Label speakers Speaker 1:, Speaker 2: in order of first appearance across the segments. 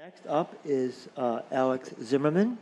Speaker 1: Next up is Alex Zimmerman.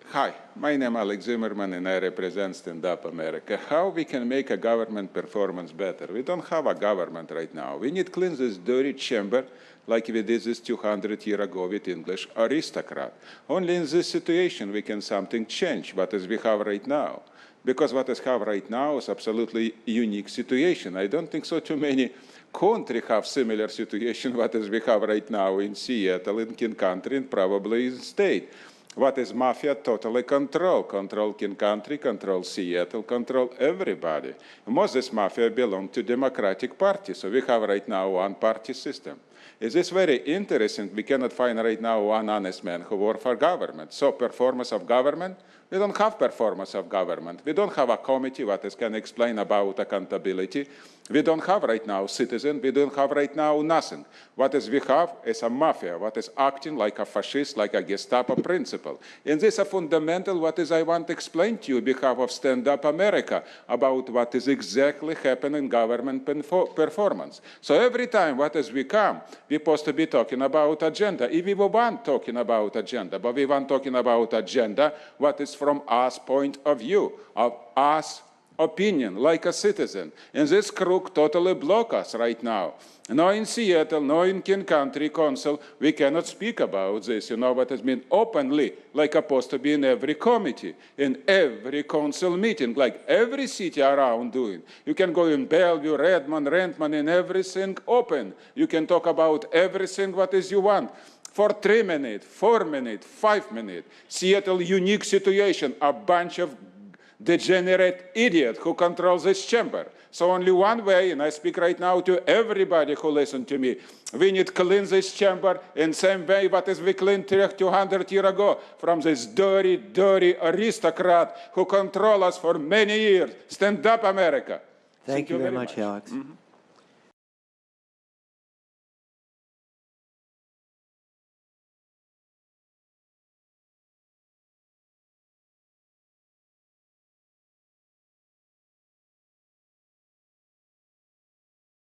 Speaker 2: Hi, my name is Alex Zimmerman and I represent Stand Up America. How we can make a government performance better? We don't have a government right now. We need to clean this dirty chamber like we did this 200 years ago with English aristocrat. Only in this situation we can something change what is we have right now. Because what is have right now is absolutely unique situation. I don't think so too many countries have similar situation what is we have right now in Seattle, in King Country, and probably in state. What is mafia? Totally control. Control King Country, control Seattle, control everybody. Most of this mafia belong to Democratic Party, so we have right now one-party system. It is very interesting. We cannot find right now one honest man who works for government. So performance of government, we don't have performance of government. We don't have a committee that can explain about accountability. We don't have right now citizen. We don't have right now nothing. What is we have is a mafia, what is acting like a fascist, like a Gestapo principle. And this is a fundamental what is I want to explain to you on behalf of Stand Up America about what is exactly happening in government performance. So every time what is we come, we're supposed to be talking about agenda. If we want talking about agenda, but we want talking about agenda, what is from us point of view, of us opinion, like a citizen. And this crook totally block us right now. No in Seattle, no in King Country Council, we cannot speak about this, you know, what has been openly, like supposed to be in every committee, in every council meeting, like every city around doing. You can go in Bellevue, Redmond, Renton, and everything open. You can talk about everything what is you want. For 3 minutes, 4 minutes, 5 minutes. Seattle unique situation, a bunch of degenerate idiot who controls this chamber. So only one way, and I speak right now to everybody who listen to me, we need to clean this chamber in the same way what is we cleaned 200 years ago from this dirty, dirty aristocrat who control us for many years. Stand up, America.
Speaker 1: Thank you very much, Alex.